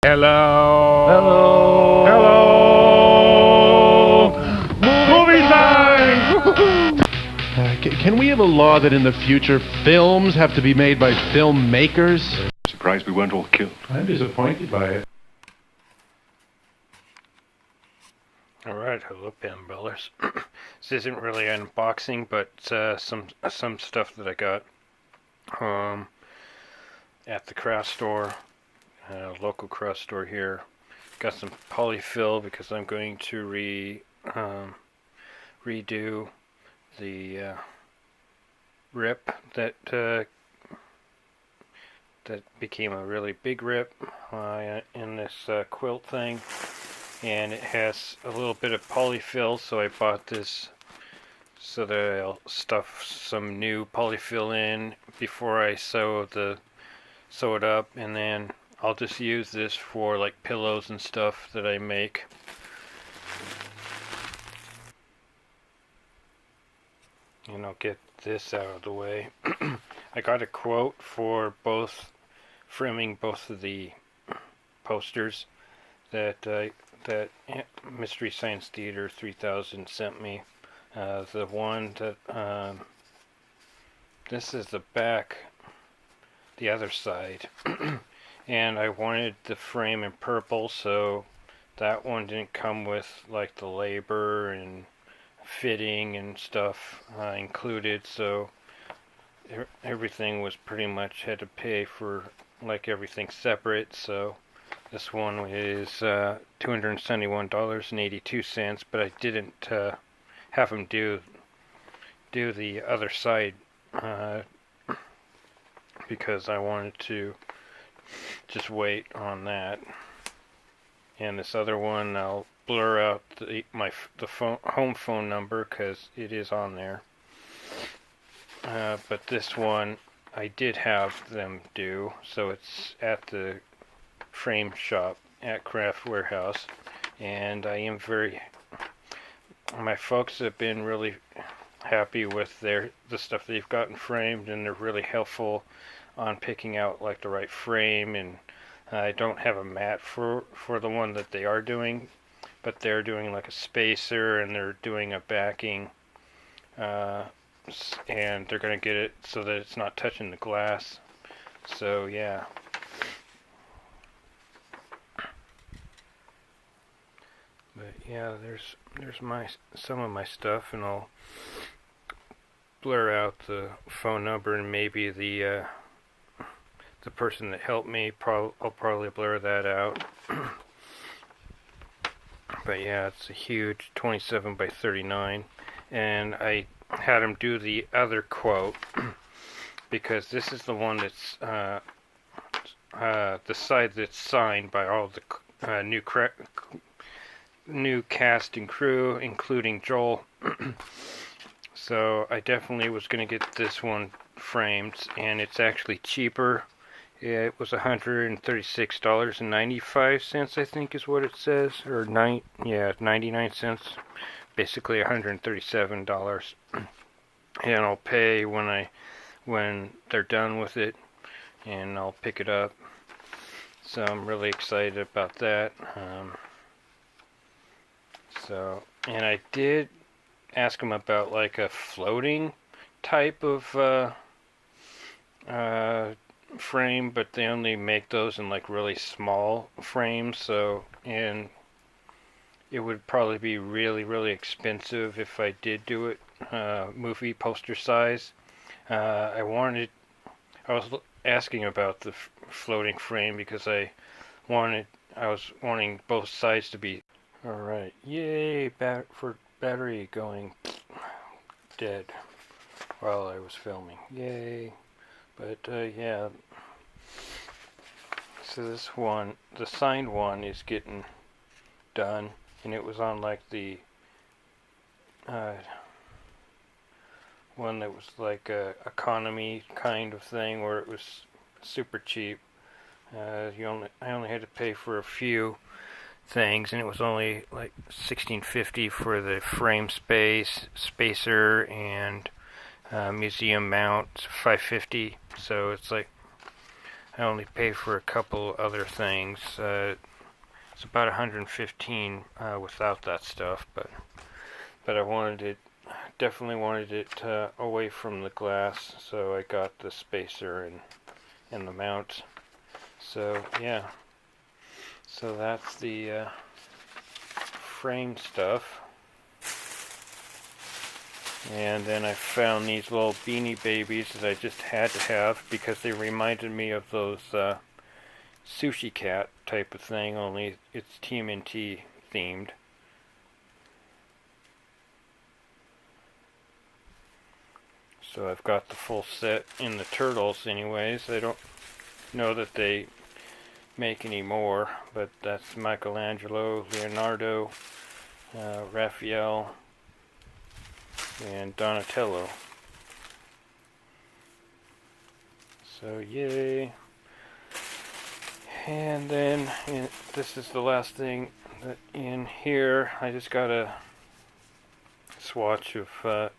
Hello. Hello. Movie time. Can we have a law that in the future films have to be made by filmmakers? Surprised we weren't all killed. I'm disappointed by it. Alright, hello Pinballers. This isn't really an unboxing, but some stuff that I got at the craft store, local craft store here. Got some polyfill because I'm going to redo the rip that became a really big rip in this quilt thing. And it has a little bit of polyfill, so I bought this so that I'll stuff some new polyfill in before I sew it up, and then I'll just use this for like pillows and stuff that I make. And I'll get this out of the way. I got a quote for framing both of the posters that Mystery Science Theater 3000 sent me. The one that this is the back, the other side, and I wanted the frame in purple, so that one didn't come with like the labor and fitting and stuff included, so everything was pretty much had to pay for like everything separate. So this one is $271.82, but I didn't have them do the other side because I wanted to just wait on that. And this other one, I'll blur out the home phone number because it is on there. But this one I did have them do, so it's at the frame shop at Craft Warehouse, and I am my folks have been really happy with the stuff they've gotten framed, and they're really helpful on picking out like the right frame. And I don't have a mat for the one that they are doing, but they're doing like a spacer, and they're doing a backing, and they're gonna get it so that it's not touching the glass. So yeah. But yeah, there's some of my stuff, and I'll blur out the phone number and maybe the person that helped me. I'll probably blur that out. But yeah, it's a huge 27 by 39, and I had him do the other quote because this is the one that's the side that's signed by all the new cast and crew, including Joel. So I definitely was going to get this one framed, and it's actually cheaper. It was $136.95, I think is what it says, or 99 cents, basically $137. And I'll pay when they're done with it, and I'll pick it up. So I'm really excited about that. And I did ask them about like a floating type of frame, but they only make those in like really small frames. So, and it would probably be really, really expensive if I did do it movie poster size. I was asking about the floating frame because I was wanting both sides to be. Alright, yay for battery going dead while I was filming. Yay. But yeah. So this one, the signed one, is getting done, and it was on like the one that was like a economy kind of thing where it was super cheap. I only had to pay for a few things, and it was only like $16.50 for the frame spacer, and museum mount $5.50. So it's like I only pay for a couple other things. It's about 115 without that stuff, but I wanted it, definitely wanted it away from the glass, so I got the spacer and the mount. So yeah, so that's the frame stuff. And then I found these little Beanie Babies that I just had to have because they reminded me of those Sushi Cat type of thing, only it's TMNT themed. So I've got the full set in the Turtles anyways. I don't know that they make any more, but that's Michelangelo, Leonardo, Raphael, and Donatello. So yay. And then this is the last thing that in here. I just got a swatch of I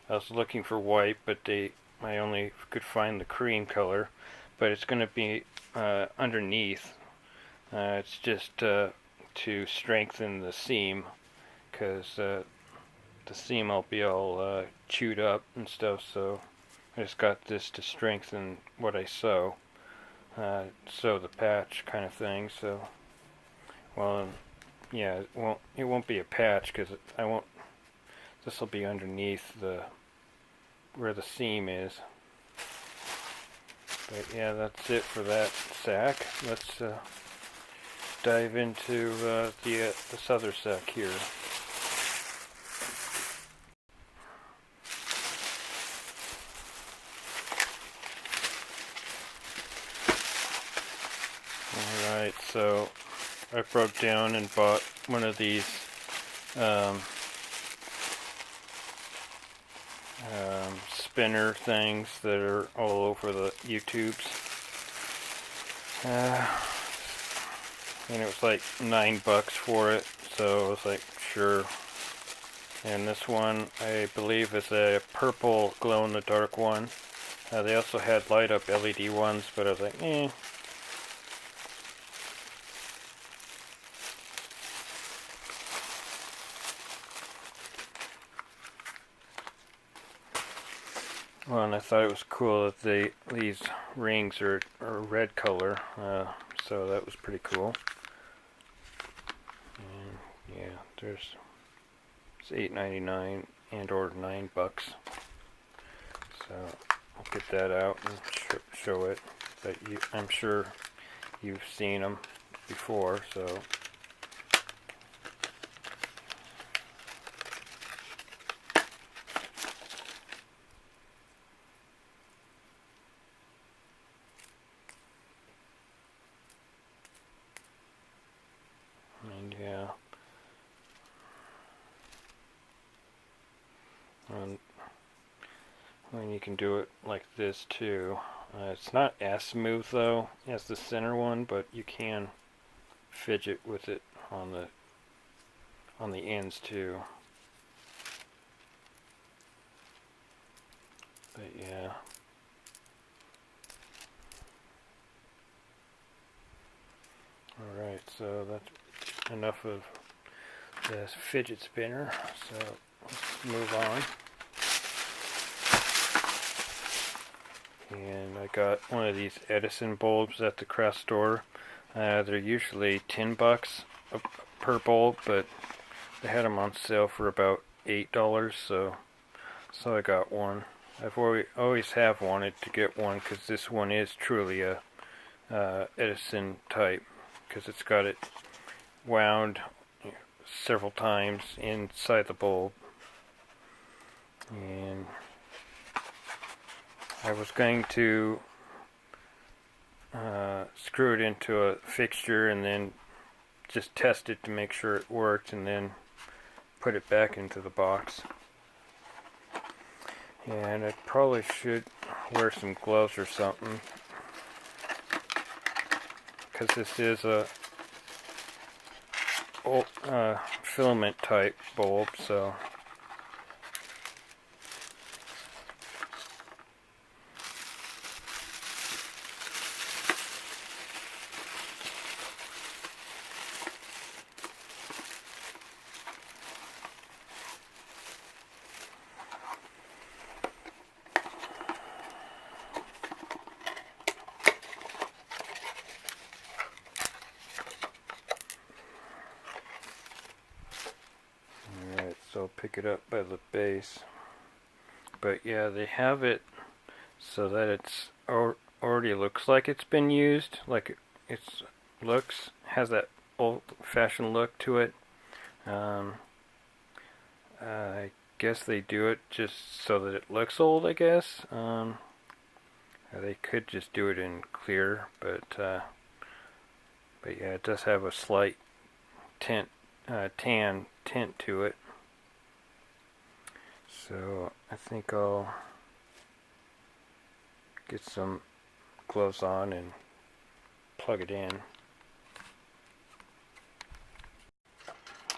was looking for white, but I only could find the cream color, but it's going to be underneath. It's just to strengthen the seam, because the seam will be all chewed up and stuff, so I just got this to strengthen what I sew. Sew the patch kind of thing, so, well, yeah, it won't be a patch, because this will be underneath where the seam is. But yeah, that's it for that sack. Let's dive into this other sack here. Alright, so I broke down and bought one of these spinner things that are all over the YouTubes. And it was like $9 for it, so I was like, sure. And this one, I believe, is a purple glow-in-the-dark one. They also had light-up LED ones, but I was like, eh. Well, and I thought it was cool that these rings are red color, so that was pretty cool. And yeah, it's $8.99 and or $9. So I'll get that out and show it. But I'm sure you've seen them before, so. And yeah, and you can do it like this too. It's not as smooth though as the center one, but you can fidget with it on the ends too. But yeah. Alright, so that's enough of this fidget spinner, so let's move on. And I got one of these Edison bulbs at the craft store. They're usually $10 per bulb, but they had them on sale for about $8, so I got one. I've always have wanted to get one, because this one is truly a Edison type, because it's got it wound several times inside the bulb. And I was going to screw it into a fixture and then just test it to make sure it worked, and then put it back into the box. And I probably should wear some gloves or something, because this is a filament type bulb, so so I'll pick it up by the base. But yeah, they have it so that it's already looks like it's been used, like it's has that old-fashioned look to it. I guess they do it just so that it looks old, I guess. They could just do it in clear, but yeah, it does have a slight tan tint to it. So I think I'll get some gloves on and plug it in.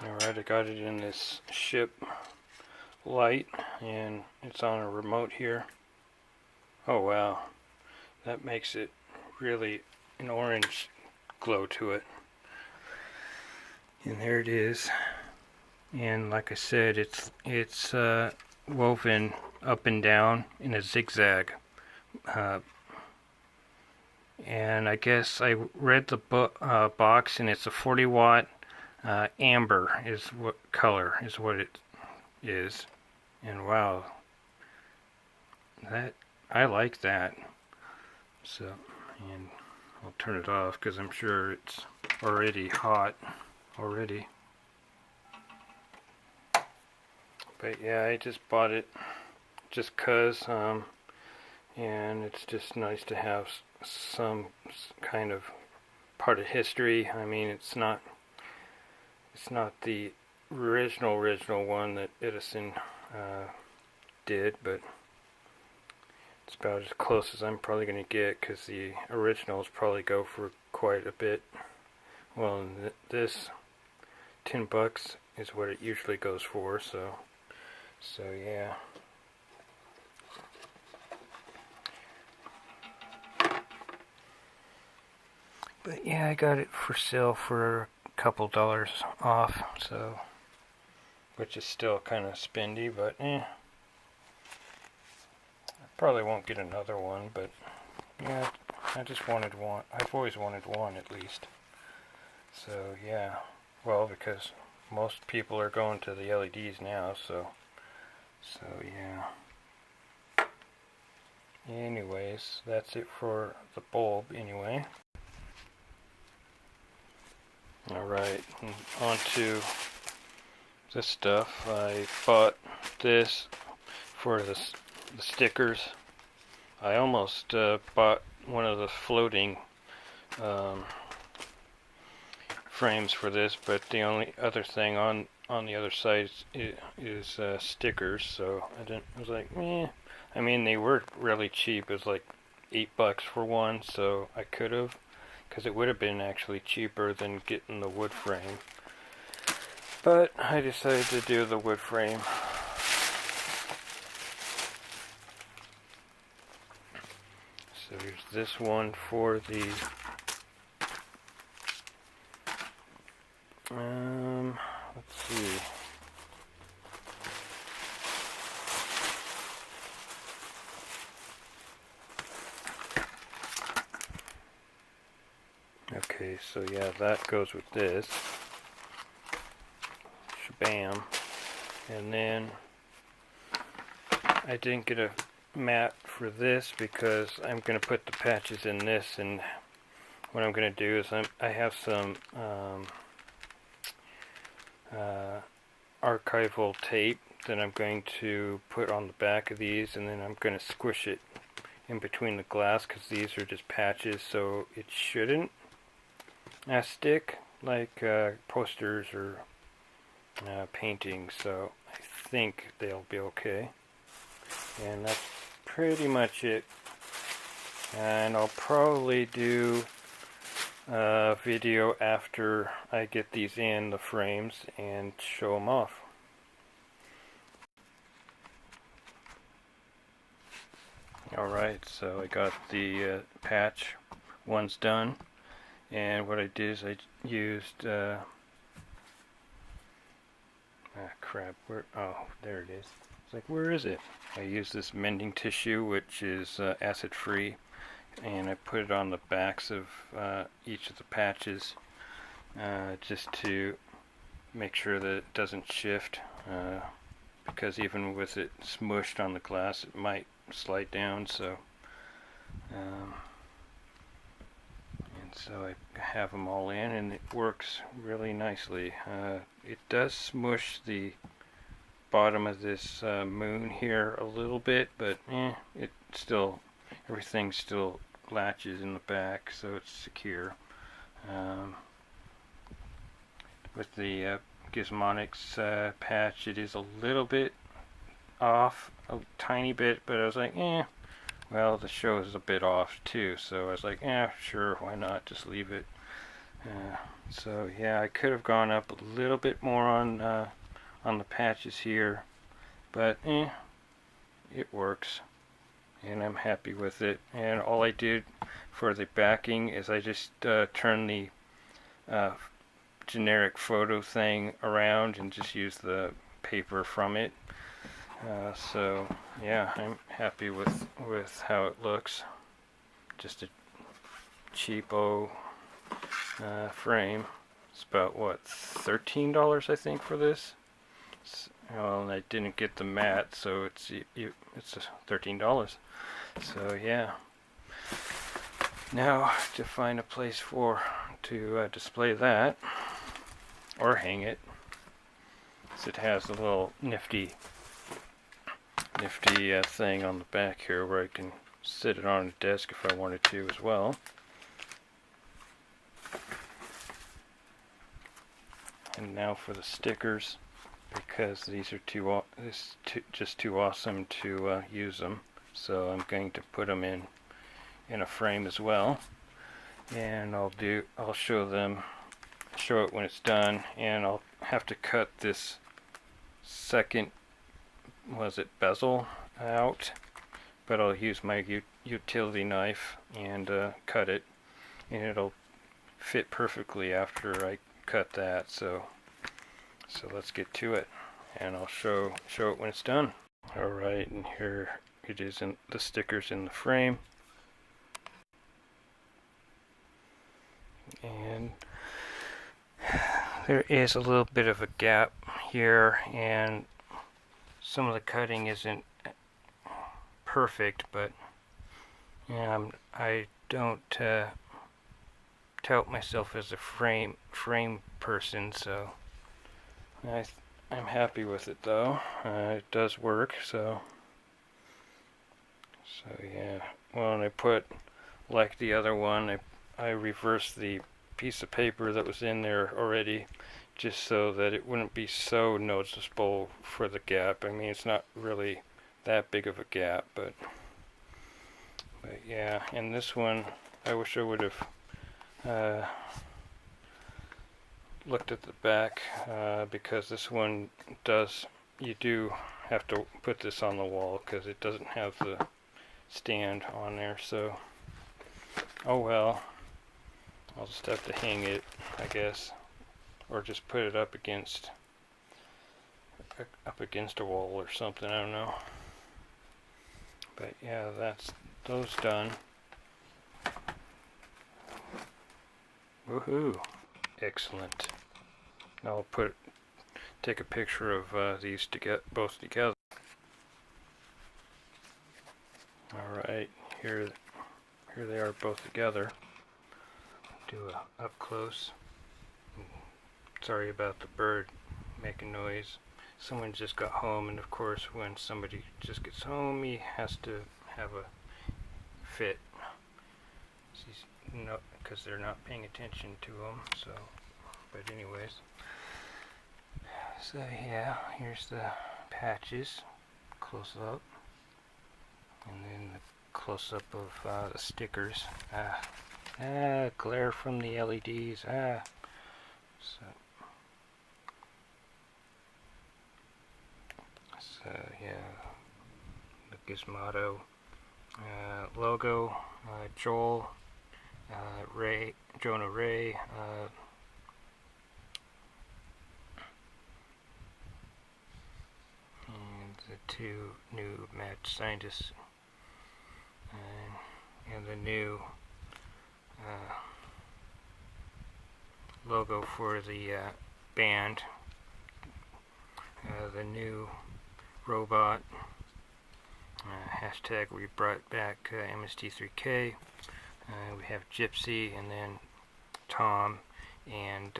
Alright, I got it in this ship light, and it's on a remote here. Oh wow, that makes it really an orange glow to it. And there it is. And like I said, it's woven up and down in a zigzag. And I guess I read the box, and it's a 40 watt amber is what color is what it is. And wow, that I like that. So, and I'll turn it off because I'm sure it's already hot already. But yeah, I just bought it just cause, and it's just nice to have some kind of part of history. I mean, it's not the original one that Edison did, but it's about as close as I'm probably going to get, because the originals probably go for quite a bit. Well, this $10 is what it usually goes for, so yeah. But yeah, I got it for sale for a couple dollars off, so, which is still kind of spendy, but I probably won't get another one, but yeah, I just wanted one. I've always wanted one at least. So yeah, well, because most people are going to the LEDs now, so yeah. Anyways, that's it for the bulb anyway. Alright, on to this stuff. I bought this for the stickers. I almost bought one of the floating frames for this, but the only other thing on the other side is stickers, so I was like, eh. I mean, they were really cheap. It was like $8 for one, so I could have, because it would have been actually cheaper than getting the wood frame. But I decided to do the wood frame. So here's this one for the let's see. Okay, so yeah, that goes with this. Shabam. And then I didn't get a mat for this because I'm going to put the patches in this, and what I'm going to do is I have some archival tape that I'm going to put on the back of these, and then I'm going to squish it in between the glass, because these are just patches, so it shouldn't stick like posters or paintings, so I think they'll be okay. And that's pretty much it. And I'll probably do a video after I get these in the frames and show them off. Alright, so I got the patch ones done, and what I did is I used crap, there it is. It's like, where is it? I used this mending tissue, which is acid free, and I put it on the backs of each of the patches just to make sure that it doesn't shift, because even with it smushed on the glass, it might slide down. So, and so I have them all in, and it works really nicely. It does smush the bottom of this moon here a little bit, but it still, everything still latches in the back, so it's secure. With the Gizmonics patch, it is a little bit off, a tiny bit, but I was like, well, the show is a bit off too, so I was like, sure, why not, just leave it. So yeah, I could have gone up a little bit more on the patches here, but it works, and I'm happy with it. And all I did for the backing is I just turned the generic photo thing around and just used the paper from it. So yeah, I'm happy with how it looks. Just a cheapo frame. It's about what, $13 I think for this. Well, and I didn't get the matte, so it's $13. So yeah. Now to find a place to display that or hang it. So it has a little nifty thing on the back here where I can sit it on a desk if I wanted to as well. And now for the stickers, because these are just too awesome to use them. So I'm going to put them in a frame as well, and I'll show it when it's done, and I'll have to cut this second bezel out, but I'll use my utility knife and cut it, and it'll fit perfectly after I cut that. So let's get to it, and I'll show it when it's done. Alright, and here it is, in the stickers in the frame. And there is a little bit of a gap here, and some of the cutting isn't perfect, but I don't tout myself as a frame person, so I'm happy with it though. It does work, so yeah. Well, and I put, like the other one, I reversed the piece of paper that was in there already, just so that it wouldn't be so noticeable for the gap. I mean, it's not really that big of a gap, but yeah. And this one, I wish I would have looked at the back, because this one you do have to put this on the wall because it doesn't have the stand on there. So oh well, I'll just have to hang it, I guess, or just put it up against a wall or something, I don't know. But yeah, that's those done. Woohoo! Excellent. Now I'll take a picture of these both together. Alright, here they are both together. Do a up close. Sorry about the bird making noise. Someone just got home, and of course when somebody just gets home, he has to have a fit. Because they're not paying attention to him. So, but anyways. So yeah, here's the patches, close up, and then the close up of the stickers. Glare from the LEDs. So yeah, the Gizmodo logo, Jonah Ray, and the two new mad scientists, and the new logo for the band, the new robot. Hashtag we brought back MST3K. We have Gypsy, and then Tom, and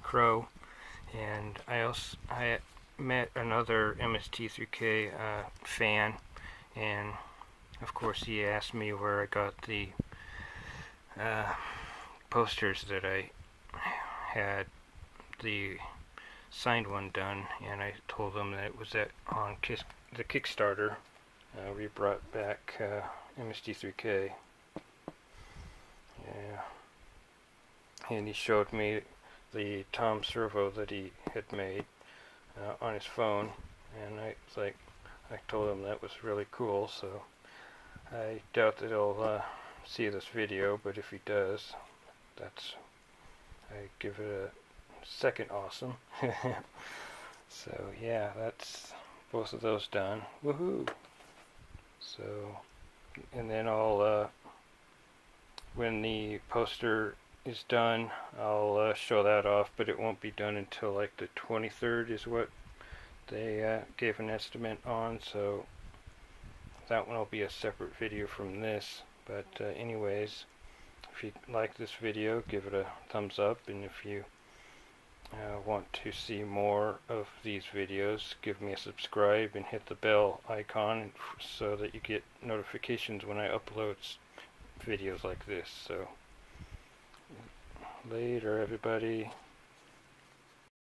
Crow. And I met another MST3K fan, and of course he asked me where I got the posters that I had the signed one done, and I told him that it was on the Kickstarter. We brought back MST3K. Yeah. And he showed me the Tom servo that he had made on his phone, and I told him that was really cool, so I doubt that he'll see this video, but if he does, I give it a second awesome. So yeah, that's both of those done. Woohoo! So, and then I'll when the poster is done, I'll show that off, but it won't be done until like the 23rd is what they gave an estimate on, so that one will be a separate video from this. But anyways, if you like this video, give it a thumbs up, and if you want to see more of these videos, give me a subscribe and hit the bell icon so that you get notifications when I upload videos like this. So later, everybody.